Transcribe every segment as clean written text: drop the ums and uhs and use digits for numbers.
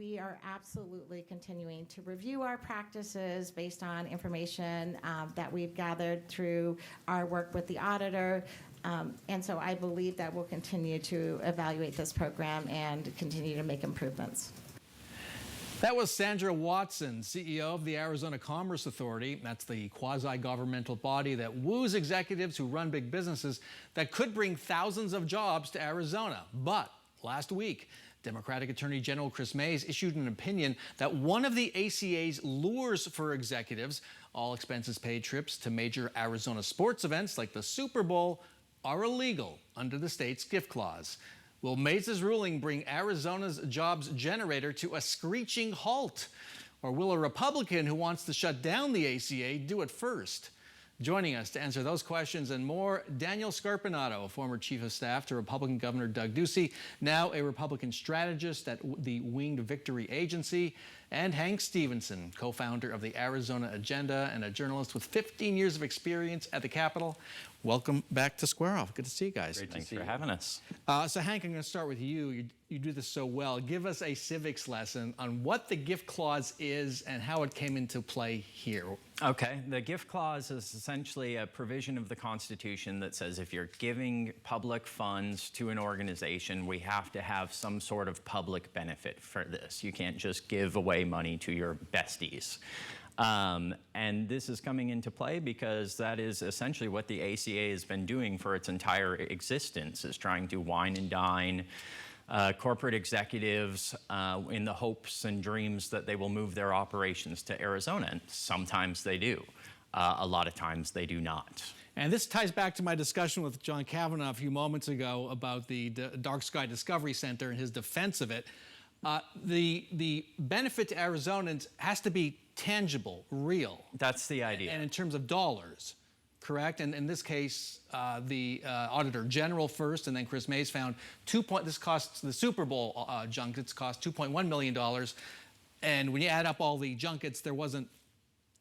we are absolutely continuing to review our practices based on information that we've gathered through our work with the auditor. And so I believe that we'll continue to evaluate this program and continue to make improvements. That was Sandra Watson, CEO of the Arizona Commerce Authority. That's the quasi-governmental body that woos executives who run big businesses that could bring thousands of jobs to Arizona. But last week, Democratic Attorney General Kris issued an opinion that one of the ACA's lures for executives, all expenses paid trips to major Arizona sports events like the Super Bowl, are illegal under the state's gift clause. Will Mays' ruling bring Arizona's jobs generator to a screeching halt? Or will a Republican who wants to shut down the ACA do it first? Joining us to answer those questions and more, Daniel Scarpinato, a former chief of staff to Republican Governor Doug Ducey, now a Republican strategist at the Winged Victory Agency, and Hank Stephenson, co-founder of the Arizona Agenda and a journalist with 15 years of experience at the Capitol. Welcome back to Square Off. Good to see you guys. Thanks for having us. So Hank, I'm going to start with you. You do this so well. Give us a civics lesson on what the gift clause is and how it came into play here. Okay, the gift clause is essentially a provision of the Constitution that says if you're giving public funds to an organization, we have to have some sort of public benefit for this. You can't just give away money to your besties. And this is coming into play because that is essentially what the ACA has been doing for its entire existence, is trying to wine and dine corporate executives in the hopes and dreams that they will move their operations to Arizona. And sometimes they do. A lot of times they do not. And this ties back to my discussion with John Kavanaugh a few moments ago about the Dark Sky Discovery Center and his defense of it. The benefit to Arizonans has to be tangible, real. That's the idea. And in terms of dollars, correct? And in this case, the Auditor General first, and then Kris found this costs the Super Bowl junkets cost $2.1 million. And when you add up all the junkets, there wasn't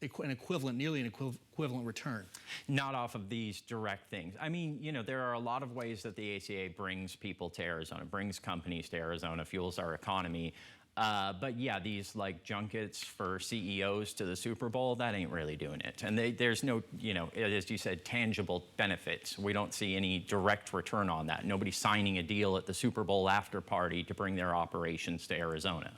an equivalent, nearly an equivalent return. Not off of these direct things. I mean, you know, there are a lot of ways that the ACA brings people to Arizona, brings companies to Arizona, fuels our economy. But yeah, these like junkets for CEOs to the Super Bowl, that ain't really doing it. And there's no, you know, as you said, tangible benefits. We don't see any direct return on that. Nobody's signing a deal at the Super Bowl after party to bring their operations to Arizona.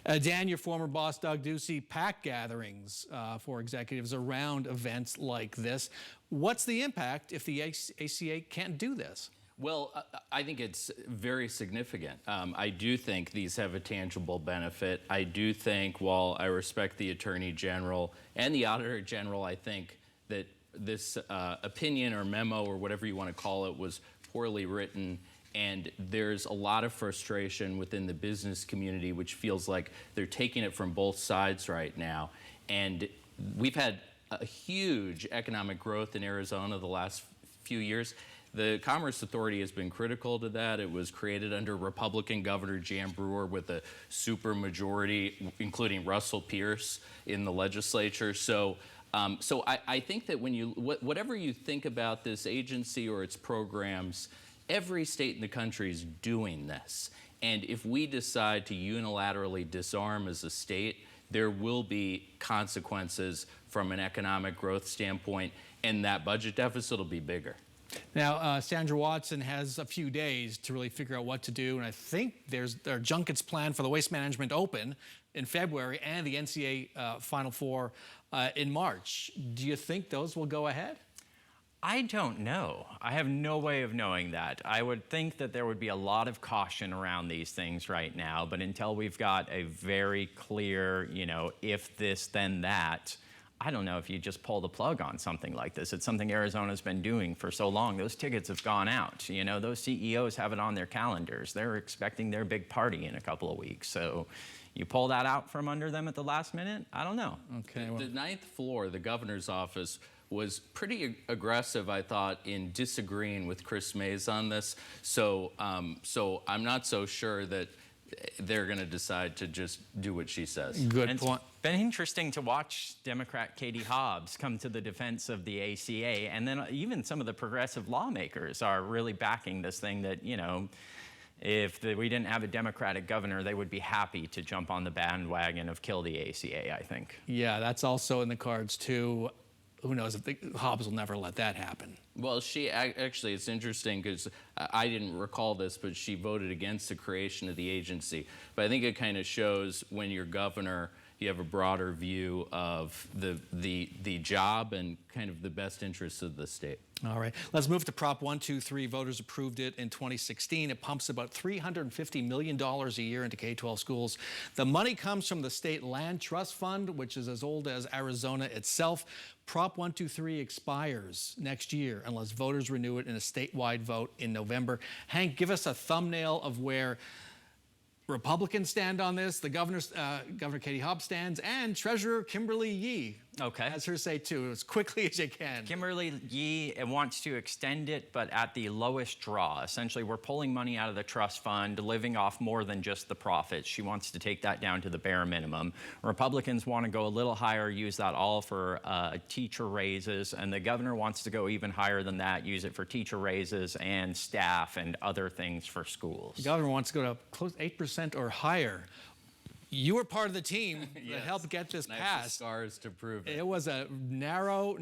Okay. Dan, your former boss, Doug Ducey, PAC gatherings for executives around events like this. What's the impact if the ACA can't do this? Well, I think it's very significant. I do think these have a tangible benefit. I do think, while I respect the Attorney General and the Auditor General, I think that this opinion or memo or whatever you want to call it was poorly written. And there's a lot of frustration within the business community, which feels like they're taking it from both sides right now. And we've had a huge economic growth in Arizona the last few years. The Commerce Authority has been critical to that. It was created under Republican Governor Jan Brewer with a super majority, including Russell Pierce in the legislature. So I think that when whatever you think about this agency or its programs, every state in the country is doing this. And if we decide to unilaterally disarm as a state, there will be consequences from an economic growth standpoint, and that budget deficit will be bigger. Now, Sandra Watson has a few days to really figure out what to do, and I think there are junkets planned for the Waste Management Open in February and the NCAA Final Four in March. Do you think those will go ahead? I don't know. I have no way of knowing that. I would think that there would be a lot of caution around these things right now, but until we've got a very clear, you know, if this, then that, I don't know if you just pull the plug on something like this. It's something Arizona's been doing for so long. Those tickets have gone out. You know, those CEOs have it on their calendars. They're expecting their big party in a couple of weeks. So you pull that out from under them at the last minute? I don't know. Okay. Well, the ninth floor, the governor's office, was pretty aggressive, I thought, in disagreeing with Kris on this. So I'm not so sure that they're going to decide to just do what she says. Good point. It's been interesting to watch Democrat Katie Hobbs come to the defense of the ACA, and then even some of the progressive lawmakers are really backing this thing that, you know, If we didn't have a Democratic governor, they would be happy to jump on the bandwagon of kill the ACA, I think. Yeah, that's also in the cards, too. Who knows if Hobbs will never let that happen. Well, she actually, it's interesting because I didn't recall this, but she voted against the creation of the agency. But I think it kind of shows when you're governor, you have a broader view of the job and kind of the best interests of the state. All right, let's move to Prop 123. Voters approved it in 2016. It pumps about $350 million a year into K-12 schools. The money comes from the State Land Trust Fund, which is as old as Arizona itself. Prop 123 expires next year unless voters renew it in a statewide vote in November. Hank, give us a thumbnail of where Republicans stand on this, the Governor Katie Hobbs stands, and Treasurer Kimberly Yee has her say too, as quickly as you can. Kimberly Yee wants to extend it, but at the lowest draw. Essentially, we're pulling money out of the trust fund, living off more than just the profits. She wants to take that down to the bare minimum. Republicans want to go a little higher, use that all for teacher raises, and the governor wants to go even higher than that, use it for teacher raises and staff and other things for schools. The governor wants to go to close 8% or higher. You were part of the team that helped get this passed. Scars to prove it. It was a narrow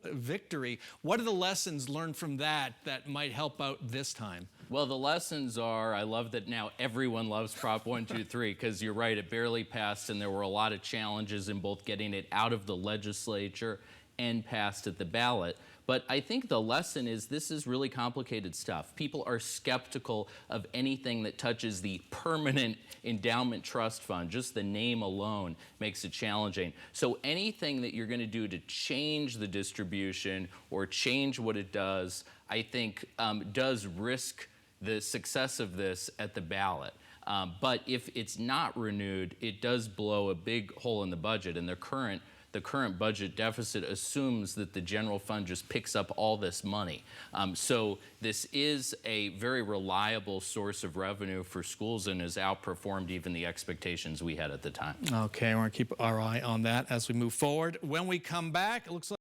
victory. What are the lessons learned from that might help out this time? Well, the lessons are, I love that now everyone loves Prop 123, because you're right, it barely passed, and there were a lot of challenges in both getting it out of the legislature and passed at the ballot. But I think the lesson is this is really complicated stuff. People are skeptical of anything that touches the permanent endowment trust fund. Just the name alone makes it challenging. So anything that you're going to do to change the distribution or change what it does, I think does risk the success of this at the ballot. But if it's not renewed, it does blow a big hole in the budget, and the current budget deficit assumes that the general fund just picks up all this money. So this is a very reliable source of revenue for schools and has outperformed even the expectations we had at the time. Okay, we're going to keep our eye on that as we move forward. When we come back, it looks like